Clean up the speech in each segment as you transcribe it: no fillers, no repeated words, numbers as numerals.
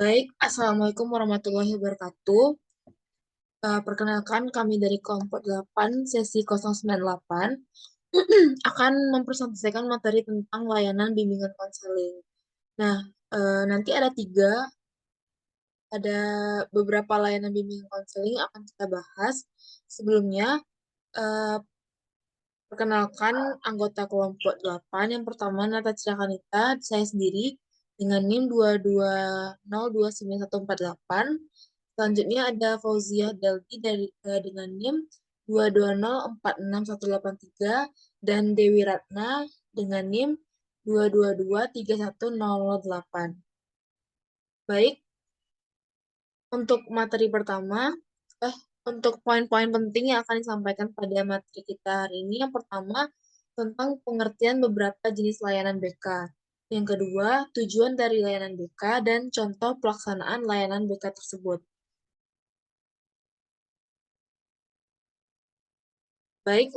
Baik, Assalamualaikum warahmatullahi wabarakatuh. Perkenalkan kami dari kelompok 8, sesi 098, akan mempresentasikan materi tentang layanan bimbingan konseling. Nah, nanti ada beberapa layanan bimbingan konseling yang akan kita bahas. Sebelumnya, eh, perkenalkan anggota kelompok 8. Yang pertama, Nata Ciakanita, saya sendiri, dengan NIM 220294148. Selanjutnya ada Fauzia Delti dengan NIM 220464183 dan Dewi Ratna dengan NIM 2223108. Baik, untuk materi pertama, untuk poin-poin penting yang akan disampaikan pada materi kita hari ini, yang pertama tentang pengertian beberapa jenis layanan BK. Yang kedua, tujuan dari layanan BK dan contoh pelaksanaan layanan BK tersebut. Baik,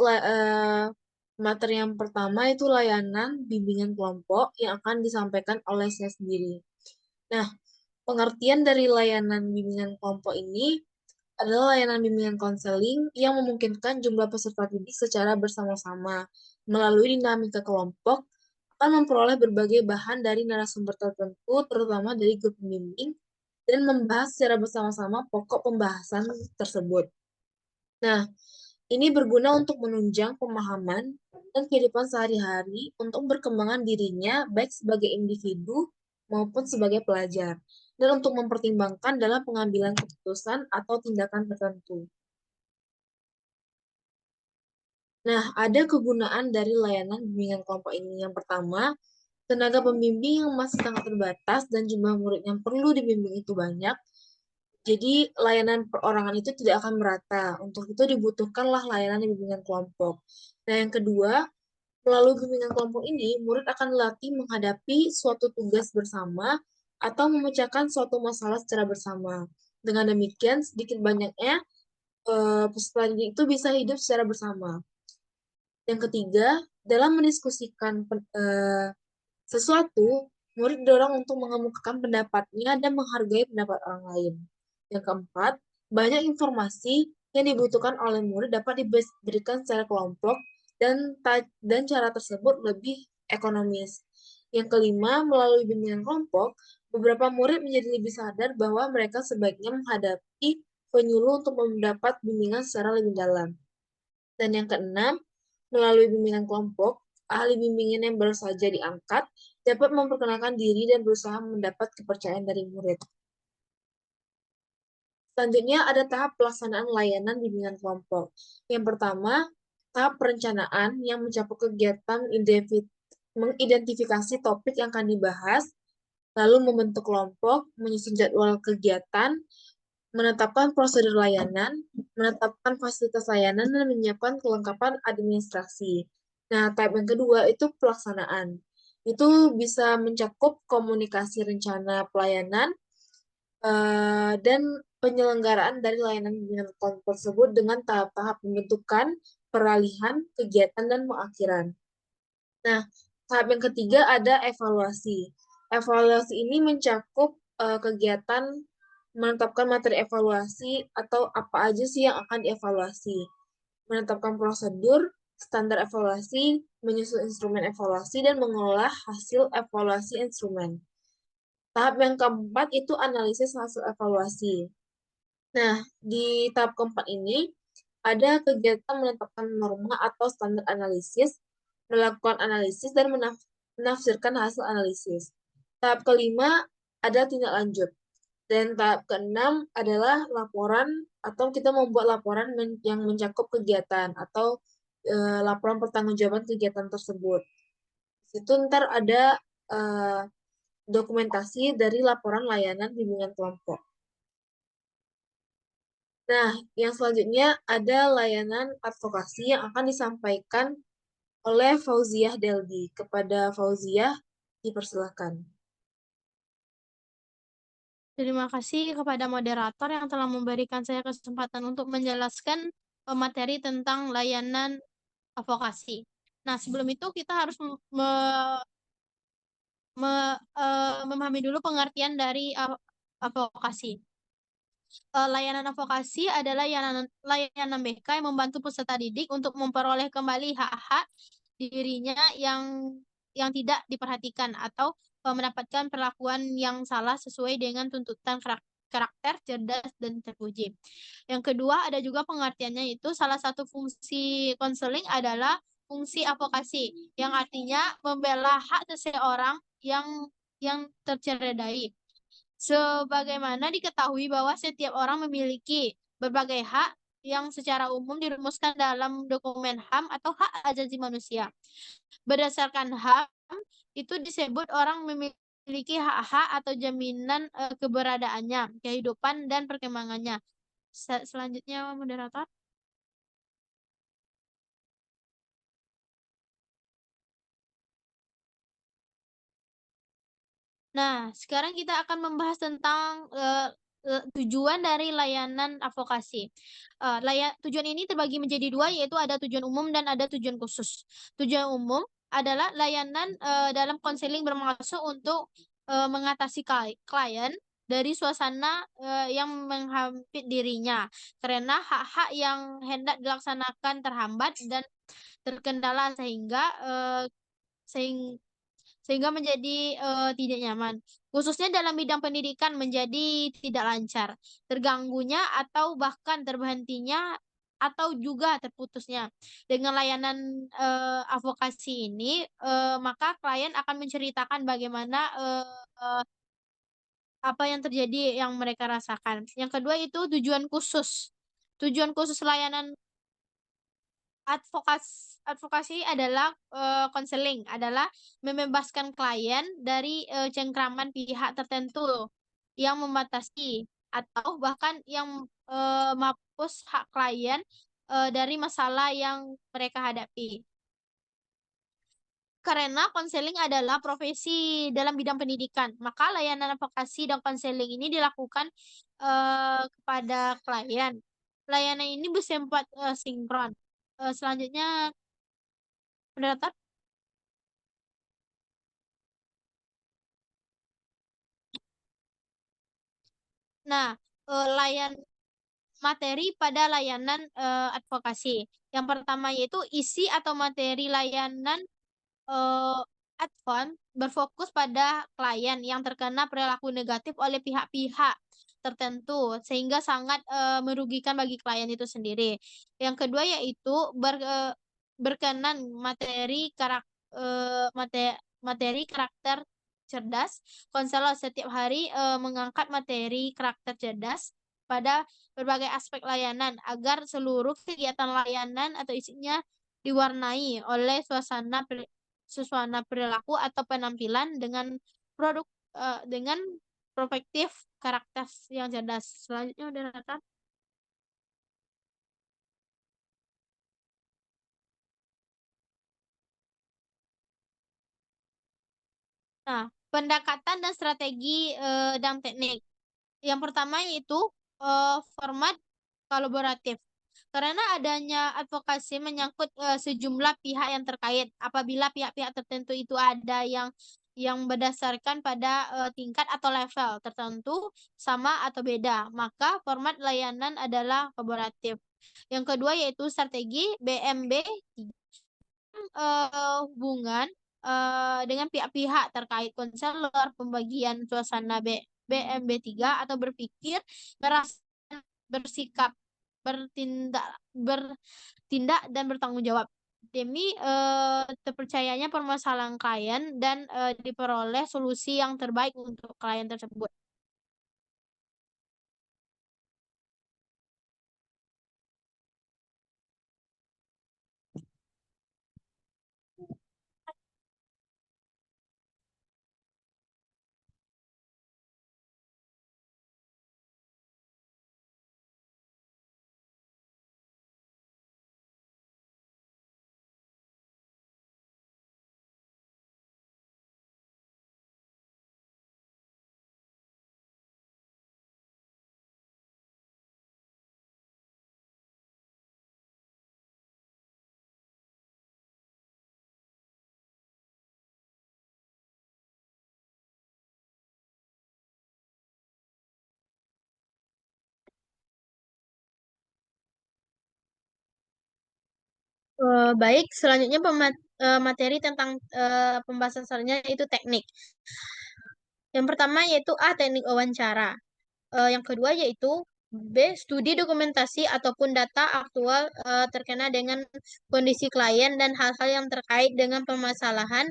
materi yang pertama itu layanan bimbingan kelompok yang akan disampaikan oleh saya sendiri. Nah, pengertian dari layanan bimbingan kelompok ini adalah layanan bimbingan konseling yang memungkinkan jumlah peserta didik secara bersama-sama melalui dinamika kelompok akan memperoleh berbagai bahan dari narasumber tertentu, terutama dari grup pembimbing, dan membahas secara bersama-sama pokok pembahasan tersebut. Nah, ini berguna untuk menunjang pemahaman dan kehidupan sehari-hari untuk perkembangan dirinya baik sebagai individu maupun sebagai pelajar, dan untuk mempertimbangkan dalam pengambilan keputusan atau tindakan tertentu. Nah, ada kegunaan dari layanan bimbingan kelompok ini. Yang pertama, tenaga pembimbing yang masih sangat terbatas dan jumlah murid yang perlu dibimbing itu banyak, jadi layanan perorangan itu tidak akan merata. Untuk itu dibutuhkanlah layanan bimbingan kelompok. Nah, yang kedua, melalui bimbingan kelompok ini, murid akan dilatih menghadapi suatu tugas bersama atau memecahkan suatu masalah secara bersama. Dengan demikian, sedikit banyaknya peserta didik itu bisa hidup secara bersama. Yang ketiga, dalam mendiskusikan sesuatu, murid didorong untuk mengemukakan pendapatnya dan menghargai pendapat orang lain. Yang keempat, banyak informasi yang dibutuhkan oleh murid dapat diberikan secara kelompok dan cara tersebut lebih ekonomis. Yang kelima, melalui bimbingan kelompok, beberapa murid menjadi lebih sadar bahwa mereka sebaiknya menghadapi penyuluh untuk mendapat bimbingan secara lebih dalam. Dan yang keenam, melalui bimbingan kelompok, ahli bimbingan yang baru saja diangkat dapat memperkenalkan diri dan berusaha mendapat kepercayaan dari murid. Selanjutnya ada tahap pelaksanaan layanan bimbingan kelompok. Yang pertama, tahap perencanaan yang mencakup kegiatan mengidentifikasi topik yang akan dibahas, lalu membentuk kelompok, menyusun jadwal kegiatan, menetapkan prosedur layanan, menetapkan fasilitas layanan, dan menyiapkan kelengkapan administrasi. Nah, tahap yang kedua itu pelaksanaan. Itu bisa mencakup komunikasi rencana pelayanan, dan penyelenggaraan dari layanan bimbingan kelompok tersebut dengan tahap-tahap pembentukan, peralihan, kegiatan, dan pengakhiran. Nah, tahap yang ketiga ada evaluasi. Evaluasi ini mencakup kegiatan menetapkan materi evaluasi atau apa aja sih yang akan dievaluasi, menetapkan prosedur, standar evaluasi, menyusun instrumen evaluasi, dan mengolah hasil evaluasi instrumen. Tahap yang keempat itu analisis hasil evaluasi. Nah, di tahap keempat ini ada kegiatan menetapkan norma atau standar analisis, melakukan analisis, dan menafsirkan hasil analisis. Tahap kelima ada tindak lanjut. Dan tahap keenam adalah laporan atau kita membuat laporan yang mencakup kegiatan atau laporan pertanggungjawaban kegiatan tersebut. Itu ntar ada dokumentasi dari laporan layanan bimbingan kelompok. Nah, yang selanjutnya ada layanan advokasi yang akan disampaikan oleh Fauziah Deldi. Kepada Fauziah, dipersilahkan. Terima kasih kepada moderator yang telah memberikan saya kesempatan untuk menjelaskan materi tentang layanan advokasi. Nah, sebelum itu kita harus memahami dulu pengertian dari advokasi. Layanan advokasi adalah layanan BK yang membantu peserta didik untuk memperoleh kembali hak-hak dirinya yang tidak diperhatikan atau mendapatkan perlakuan yang salah sesuai dengan tuntutan karakter cerdas dan terpuji. Yang kedua ada juga pengertiannya, itu salah satu fungsi konseling adalah fungsi advokasi yang artinya membela hak seseorang yang tercederai. Sebagaimana diketahui bahwa setiap orang memiliki berbagai hak yang secara umum dirumuskan dalam dokumen HAM atau hak asasi manusia. Berdasarkan HAM, itu disebut orang memiliki hak-hak atau jaminan keberadaannya, kehidupan, dan perkembangannya. Selanjutnya, moderator. Nah, sekarang kita akan membahas tentang tujuan dari layanan advokasi. Tujuan ini terbagi menjadi dua, yaitu ada tujuan umum dan ada tujuan khusus. Tujuan umum adalah layanan dalam konseling bermaksud untuk mengatasi klien dari suasana yang menghampiri dirinya, karena hak-hak yang hendak dilaksanakan terhambat dan terkendala sehingga sehingga menjadi tidak nyaman. Khususnya dalam bidang pendidikan menjadi tidak lancar, terganggunya atau bahkan terhentinya atau juga terputusnya. Dengan layanan advokasi ini, maka klien akan menceritakan bagaimana apa yang terjadi yang mereka rasakan. Yang kedua itu tujuan khusus. Tujuan khusus layanan advokasi adalah konseling, adalah membebaskan klien dari cengkraman pihak tertentu yang membatasi atau bahkan yang menghapus hak klien dari masalah yang mereka hadapi. Karena konseling adalah profesi dalam bidang pendidikan, maka layanan advokasi dan konseling ini dilakukan kepada klien. Layanan ini bersifat sinkron. Selanjutnya, moderator. Nah, layan materi pada layanan advokasi. Yang pertama yaitu isi atau materi layanan eh, advon berfokus pada klien yang terkena perilaku negatif oleh pihak-pihak tertentu sehingga sangat merugikan bagi klien itu sendiri. Yang kedua yaitu berkenan materi karakter cerdas. Konselor setiap hari mengangkat materi karakter cerdas pada berbagai aspek layanan agar seluruh kegiatan layanan atau isinya diwarnai oleh suasana perilaku atau penampilan dengan produk dengan prospektif karakter yang cerdas. Selanjutnya udah Rata. Nah, pendekatan dan strategi dan teknik. Yang pertama yaitu format kolaboratif. Karena adanya advokasi menyangkut sejumlah pihak yang terkait. Apabila pihak-pihak tertentu itu ada yang berdasarkan pada tingkat atau level tertentu sama atau beda, maka format layanan adalah kolaboratif. Yang kedua yaitu strategi BMB, hubungan dengan pihak-pihak terkait, konselor, pembagian suasana BMB3 atau berpikir, merasa, bersikap, bertindak dan bertanggung jawab demi terpercayanya permasalahan klien dan diperoleh solusi yang terbaik untuk klien tersebut. Baik, selanjutnya materi tentang pembahasan selanjutnya itu teknik. Yang pertama yaitu A, teknik wawancara. Yang kedua yaitu B, studi dokumentasi ataupun data aktual terkena dengan kondisi klien dan hal-hal yang terkait dengan permasalahan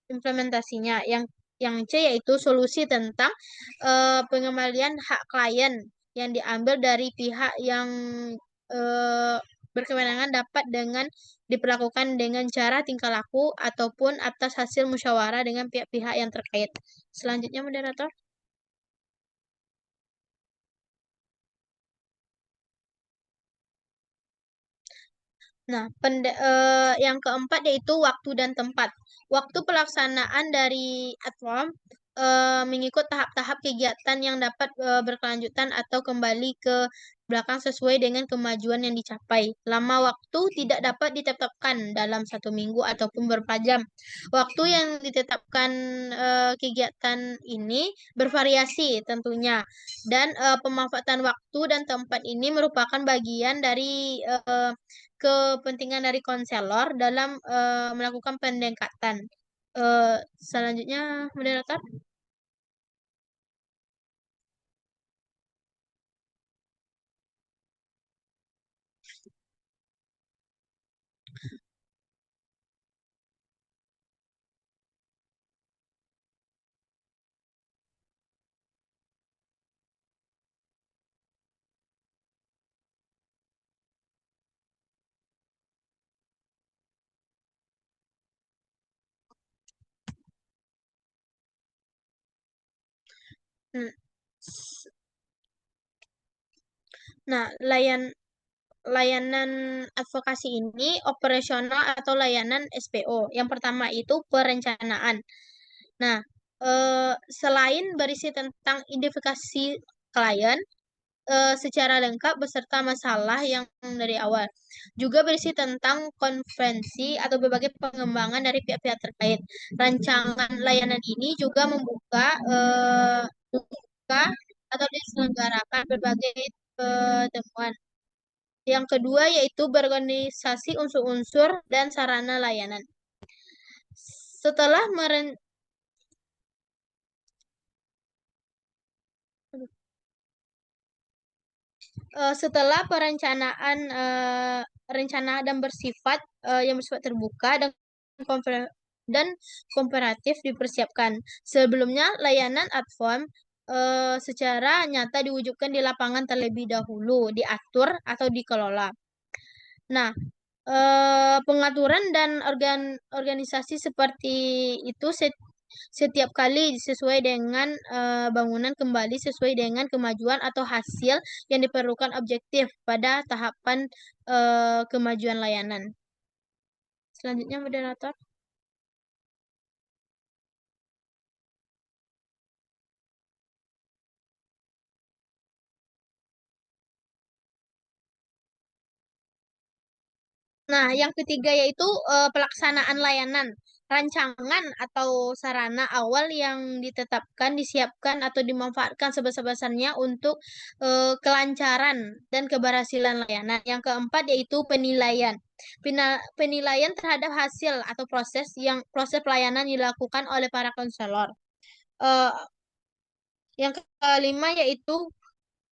implementasinya. Yang C yaitu solusi tentang pengembalian hak klien yang diambil dari pihak yang eh, berkewenangan dapat dengan diperlakukan dengan cara tingkah laku ataupun atas hasil musyawarah dengan pihak-pihak yang terkait. Selanjutnya, moderator. Nah, yang keempat yaitu waktu dan tempat. Waktu pelaksanaan dari adform mengikut tahap-tahap kegiatan yang dapat berkelanjutan atau kembali ke belakang sesuai dengan kemajuan yang dicapai. Lama waktu tidak dapat ditetapkan dalam 1 minggu ataupun berapa jam. Waktu yang ditetapkan kegiatan ini bervariasi tentunya. Dan pemanfaatan waktu dan tempat ini merupakan bagian dari kepentingan dari konselor dalam melakukan pendekatan. Selanjutnya, moderator. Hmm. Nah, layanan advokasi ini operasional atau layanan SPO. Yang pertama itu perencanaan. Nah, selain berisi tentang identifikasi klien, secara lengkap beserta masalah yang dari awal. Juga berisi tentang konferensi atau berbagai pengembangan dari pihak-pihak terkait. Rancangan layanan ini juga membuka atau diselenggarakan berbagai temuan. Yang kedua yaitu berorganisasi unsur-unsur dan sarana layanan. Setelah meren setelah perencanaan rencana dan yang bersifat terbuka dan konfer- dan komparatif dipersiapkan. Sebelumnya layanan adform secara nyata diwujudkan di lapangan terlebih dahulu, diatur atau dikelola. Nah, pengaturan dan organisasi seperti itu setiap kali sesuai dengan bangunan kembali sesuai dengan kemajuan atau hasil yang diperlukan objektif pada tahapan kemajuan layanan. Selanjutnya, moderator. Nah, yang ketiga yaitu pelaksanaan layanan. Rancangan atau sarana awal yang ditetapkan, disiapkan, atau dimanfaatkan sebesar-besarnya untuk kelancaran dan keberhasilan layanan. Yang keempat yaitu penilaian. Penilaian terhadap hasil atau proses pelayanan dilakukan oleh para konselor. Eh, yang kelima yaitu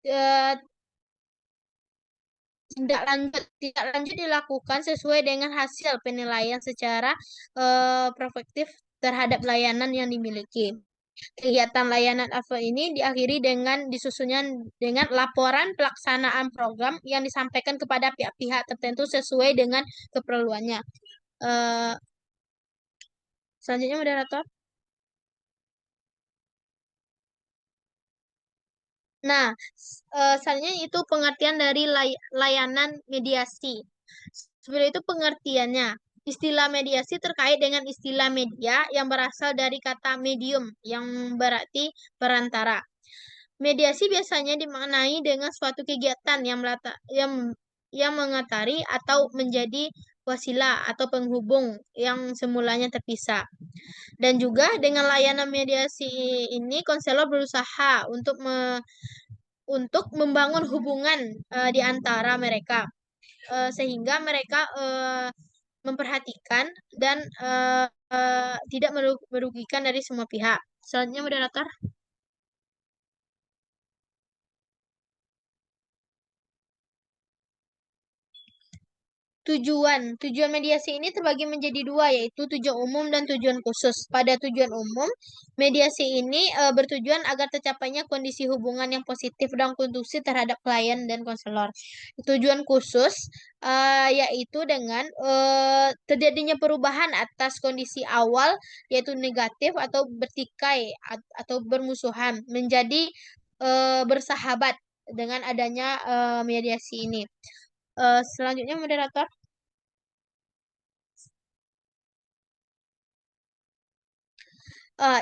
eh, tidak lanjut dilakukan sesuai dengan hasil penilaian secara prospektif terhadap layanan yang dimiliki. Kegiatan layanan AVA ini diakhiri dengan disusunnya dengan laporan pelaksanaan program yang disampaikan kepada pihak-pihak tertentu sesuai dengan keperluannya. Eh, Selanjutnya, moderator. Nah, selanjutnya itu pengertian dari layanan mediasi. Sebenarnya itu pengertiannya. Istilah mediasi terkait dengan istilah media yang berasal dari kata medium yang berarti perantara. Mediasi biasanya dimaknai dengan suatu kegiatan yang mengatari atau menjadi wasilah atau penghubung yang semulanya terpisah. Dan juga dengan layanan mediasi ini konselor berusaha untuk membangun hubungan di antara mereka. sehingga mereka memperhatikan dan tidak merugikan dari semua pihak. Selanjutnya moderator. Tujuan mediasi ini terbagi menjadi dua, yaitu tujuan umum dan tujuan khusus. Pada tujuan umum, mediasi ini bertujuan agar tercapainya kondisi hubungan yang positif dan kondusif terhadap klien dan konselor. Tujuan khusus yaitu dengan terjadinya perubahan atas kondisi awal, yaitu negatif atau bertikai atau bermusuhan, menjadi bersahabat dengan adanya mediasi ini. Selanjutnya moderator.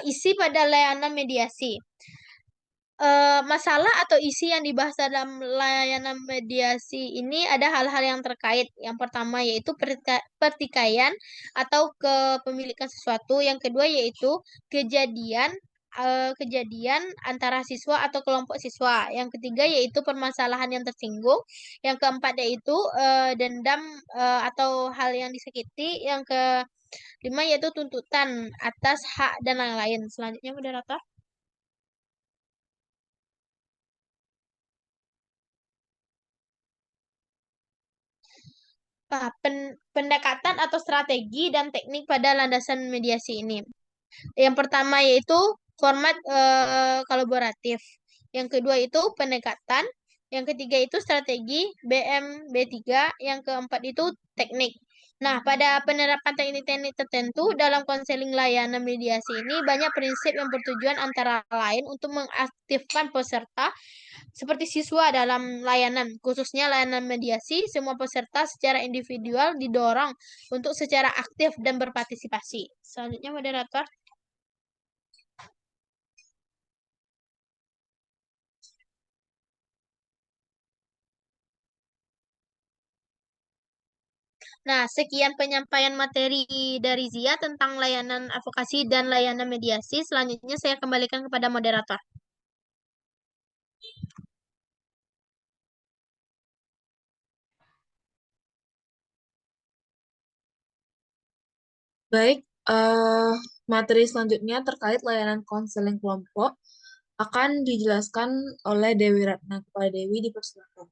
Isi pada layanan mediasi. Masalah atau isi yang dibahas dalam layanan mediasi ini ada hal-hal yang terkait. Yang pertama yaitu pertikaian atau kepemilikan sesuatu. Yang kedua yaitu kejadian antara siswa atau kelompok siswa. Yang ketiga yaitu permasalahan yang tersinggung. Yang keempat yaitu dendam atau hal yang disakiti. Yang kelima yaitu tuntutan atas hak dan lain-lain. Selanjutnya moderator. Pendekatan atau strategi dan teknik pada landasan mediasi ini. Yang pertama yaitu format kolaboratif. Yang kedua itu pendekatan. Yang ketiga itu strategi BMB3. Yang keempat itu teknik. Nah, pada penerapan teknik-teknik tertentu dalam konseling layanan mediasi ini banyak prinsip yang bertujuan antara lain untuk mengaktifkan peserta seperti siswa dalam layanan, khususnya layanan mediasi, semua peserta secara individual didorong untuk secara aktif dan berpartisipasi. Selanjutnya moderator. Nah, sekian penyampaian materi dari Zia tentang layanan advokasi dan layanan mediasi. Selanjutnya saya kembalikan kepada moderator. Baik, materi selanjutnya terkait layanan konseling kelompok akan dijelaskan oleh Dewi Ratna. Kepada Dewi, dipersilakan.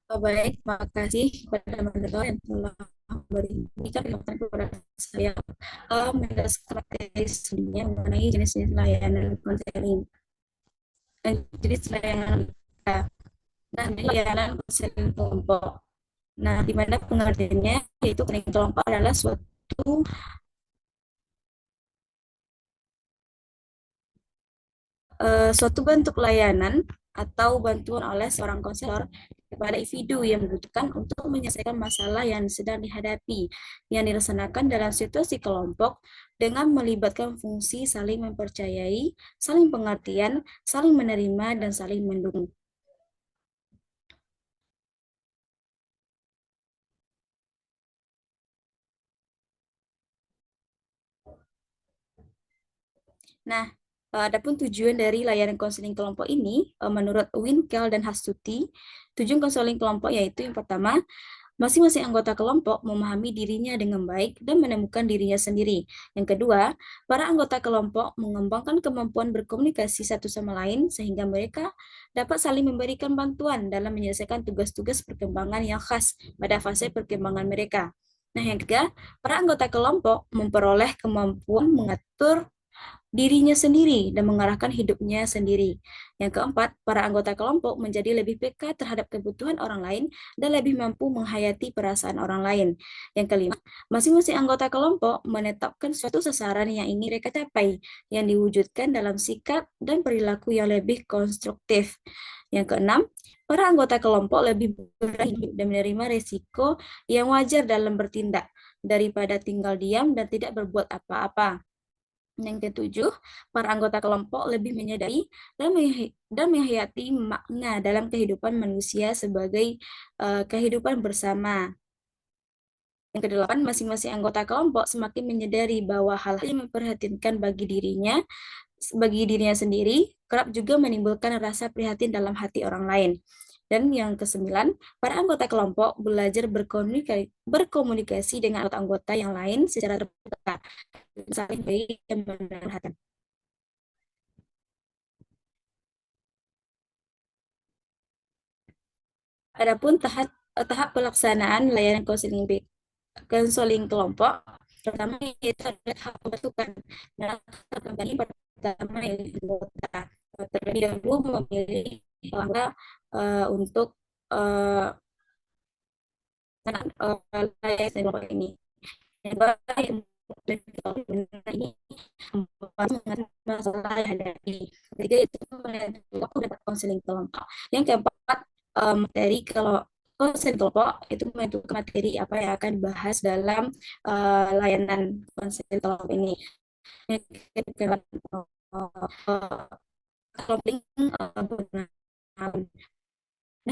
Baik, terima kasih kepada moderator yang telah memberikan kesempatan kepada saya menjelaskan materi sebelumnya mengenai jenis-jenis layanan konseling. Jenis layanan nah, layanan konseling kelompok. Nah, di mana pengertiannya yaitu konseling kelompok adalah suatu bentuk layanan atau bantuan oleh seorang konselor kepada individu yang membutuhkan untuk menyelesaikan masalah yang sedang dihadapi, yang dilaksanakan dalam situasi kelompok dengan melibatkan fungsi saling mempercayai, saling pengertian, saling menerima, dan saling mendukung. Nah, adapun tujuan dari layanan konseling kelompok ini, menurut Winkel dan Hastuti, tujuan konseling kelompok yaitu yang pertama, masing-masing anggota kelompok memahami dirinya dengan baik dan menemukan dirinya sendiri. Yang kedua, para anggota kelompok mengembangkan kemampuan berkomunikasi satu sama lain sehingga mereka dapat saling memberikan bantuan dalam menyelesaikan tugas-tugas perkembangan yang khas pada fase perkembangan mereka. Nah, yang ketiga, para anggota kelompok memperoleh kemampuan mengatur dirinya sendiri dan mengarahkan hidupnya sendiri. Yang keempat, para anggota kelompok menjadi lebih peka terhadap kebutuhan orang lain dan lebih mampu menghayati perasaan orang lain. Yang kelima, masing-masing anggota kelompok menetapkan suatu sasaran yang ingin mereka capai, yang diwujudkan dalam sikap dan perilaku yang lebih konstruktif. Yang keenam, para anggota kelompok lebih berani dan menerima risiko yang wajar dalam bertindak daripada tinggal diam dan tidak berbuat apa-apa. Yang ketujuh, para anggota kelompok lebih menyadari dan menghayati makna dalam kehidupan manusia sebagai kehidupan bersama. Yang kedelapan, masing-masing anggota kelompok semakin menyadari bahwa hal-hal yang memperhatikan bagi dirinya bagi dirinya sendiri, kerap juga menimbulkan rasa prihatin dalam hati orang lain. Dan yang ke-9, para anggota kelompok belajar berkomunikasi dengan anggota-anggota yang lain secara terbuka, saling baik dan menerhadap. Adapun tahap pelaksanaan layanan konseling kelompok pertama yaitu adalah tahap pembentukan. Nah, kembali pertama yaitu anggota. Terlebih dahulu memilih anggota untuk layanan kelompok ini. Yang ini masalah yang hadapi. Ketiga itu aku dapat konseling kelompok. Yang keempat, materi kalau konseling kelompok itu menentukan materi apa yang akan dibahas dalam layanan konseling kelompok ini. Yang keempat, kelompok nah,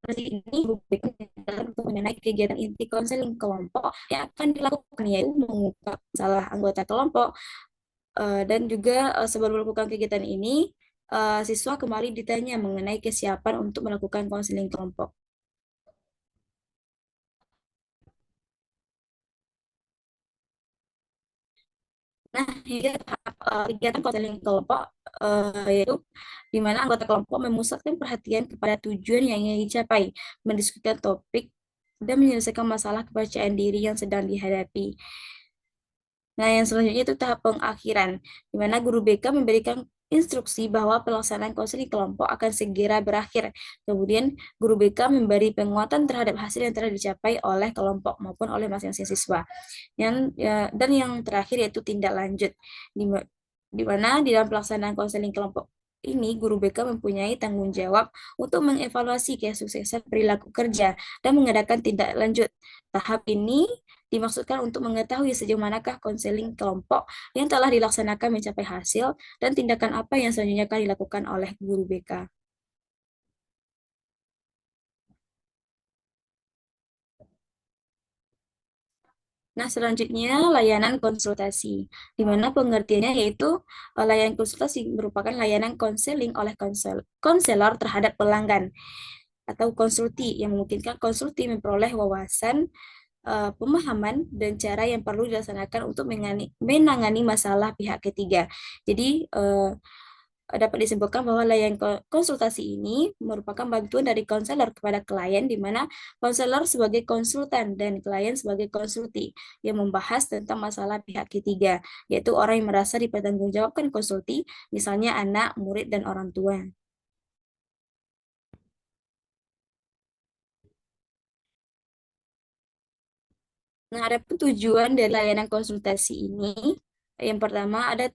jadi ini untuk mengenai kegiatan inti konseling kelompok yang akan dilakukan yaitu mengungkap masalah anggota kelompok dan juga sebelum melakukan kegiatan ini siswa kembali ditanya mengenai kesiapan untuk melakukan konseling kelompok. Nah, hingga tahap kegiatan konseling kelompok yaitu di mana anggota kelompok memusatkan perhatian kepada tujuan yang ingin dicapai, mendiskusikan topik, dan menyelesaikan masalah kepercayaan diri yang sedang dihadapi. Nah, yang selanjutnya itu tahap pengakhiran, di mana guru BK memberikan instruksi bahwa pelaksanaan konseling kelompok akan segera berakhir. Kemudian, guru BK memberi penguatan terhadap hasil yang telah dicapai oleh kelompok maupun oleh masing-masing siswa. Dan yang terakhir yaitu tindak lanjut, di mana di dalam pelaksanaan konseling kelompok ini guru BK mempunyai tanggung jawab untuk mengevaluasi kesuksesan perilaku kerja dan mengadakan tindak lanjut. Tahap ini dimaksudkan untuk mengetahui sejauh manakah konseling kelompok yang telah dilaksanakan mencapai hasil dan tindakan apa yang selanjutnya akan dilakukan oleh guru BK. Nah, selanjutnya layanan konsultasi, di mana pengertiannya yaitu layanan konsultasi merupakan layanan konseling oleh konselor terhadap pelanggan atau konsulti yang memungkinkan konsulti memperoleh wawasan, pemahaman, dan cara yang perlu dilaksanakan untuk menangani masalah pihak ketiga. Jadi, dapat disimpulkan bahwa layanan konsultasi ini merupakan bantuan dari konselor kepada klien, di mana konselor sebagai konsultan dan klien sebagai konsulti yang membahas tentang masalah pihak ketiga, yaitu orang yang merasa dipertanggungjawabkan konsulti, misalnya anak, murid, dan orang tua. Nah, ada tujuan dari layanan konsultasi ini. Yang pertama ada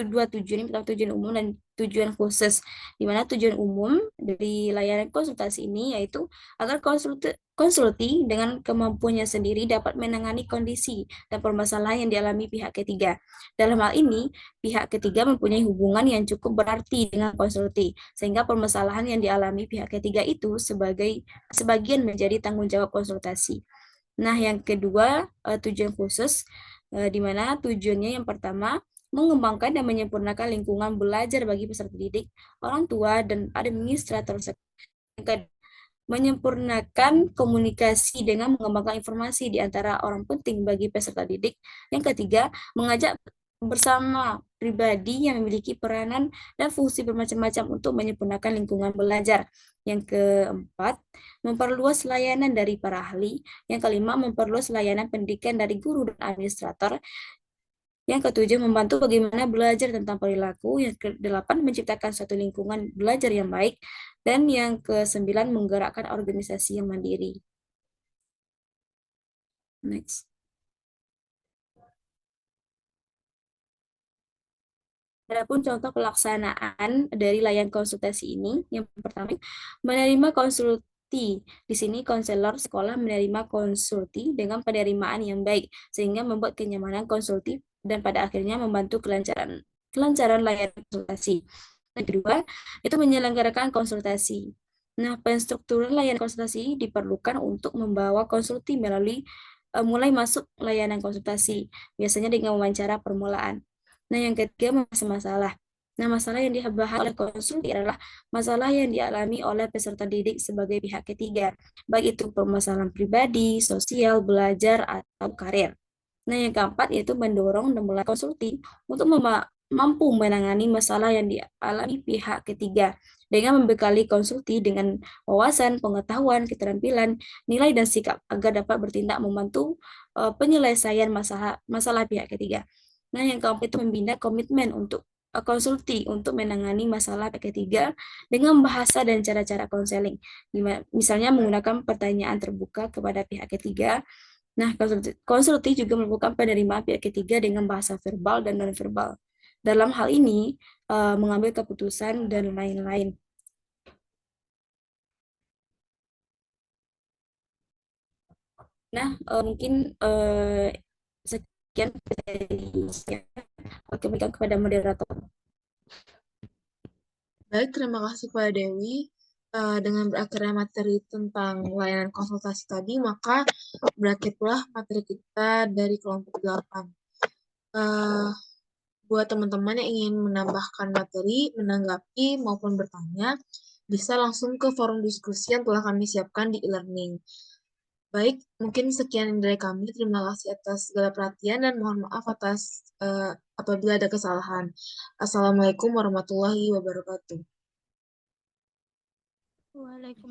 dua tujuan, yang pertama tujuan umum dan tujuan khusus. Di mana tujuan umum dari layanan konsultasi ini yaitu agar konsulti dengan kemampuannya sendiri dapat menangani kondisi dan permasalahan yang dialami pihak ketiga. Dalam hal ini, pihak ketiga mempunyai hubungan yang cukup berarti dengan konsulti, sehingga permasalahan yang dialami pihak ketiga itu sebagian menjadi tanggung jawab konsultasi. Nah, yang kedua, tujuan khusus, di mana tujuannya yang pertama, mengembangkan dan menyempurnakan lingkungan belajar bagi peserta didik, orang tua, dan administrator. Yang kedua, menyempurnakan komunikasi dengan mengembangkan informasi di antara orang penting bagi peserta didik. Yang ketiga, mengajak bersama pribadi yang memiliki peranan dan fungsi bermacam-macam untuk menyempurnakan lingkungan belajar. Yang keempat, memperluas layanan dari para ahli. Yang kelima, memperluas layanan pendidikan dari guru dan administrator. Yang ketujuh, membantu bagaimana belajar tentang perilaku. Yang kedelapan, menciptakan suatu lingkungan belajar yang baik. Dan yang kesembilan, menggerakkan organisasi yang mandiri. Next. Adapun contoh pelaksanaan dari layanan konsultasi ini, yang pertama, menerima konsulti. Di sini konselor sekolah menerima konsulti dengan penerimaan yang baik, sehingga membuat kenyamanan konsulti dan pada akhirnya membantu kelancaran layanan konsultasi. Yang kedua, itu menyelenggarakan konsultasi. Nah, penstrukturan layanan konsultasi diperlukan untuk membawa konsulti mulai masuk layanan konsultasi, biasanya dengan wawancara permulaan. Nah, yang ketiga, masalah. Nah, masalah yang dibahas oleh konsultan adalah masalah yang dialami oleh peserta didik sebagai pihak ketiga, baik itu permasalahan pribadi, sosial, belajar, atau karir. Nah, yang keempat yaitu mendorong dan mulai konsulti untuk mampu menangani masalah yang dialami pihak ketiga dengan membekali konsulti dengan wawasan, pengetahuan, keterampilan, nilai, dan sikap agar dapat bertindak membantu penyelesaian masalah pihak ketiga. Nah, yang keempat itu membina komitmen untuk konsulti untuk menangani masalah pihak ketiga dengan bahasa dan cara-cara konseling. Misalnya menggunakan pertanyaan terbuka kepada pihak ketiga. Nah, konsulti juga melakukan penerimaan pihak ketiga dengan bahasa verbal dan nonverbal. Dalam hal ini, mengambil keputusan dan lain-lain. Nah, mungkin sekian dari saya. Oke, berikan kepada moderator. Baik, terima kasih Pak Dewi. Dengan berakhirnya materi tentang layanan konsultasi tadi, maka berakhirlah materi kita dari kelompok 8. Buat teman-teman yang ingin menambahkan materi, menanggapi, maupun bertanya, bisa langsung ke forum diskusi yang telah kami siapkan di e-learning. Baik, mungkin sekian dari kami. Terima kasih atas segala perhatian dan mohon maaf atas apabila ada kesalahan. Assalamualaikum warahmatullahi wabarakatuh. Waalaikumsalam.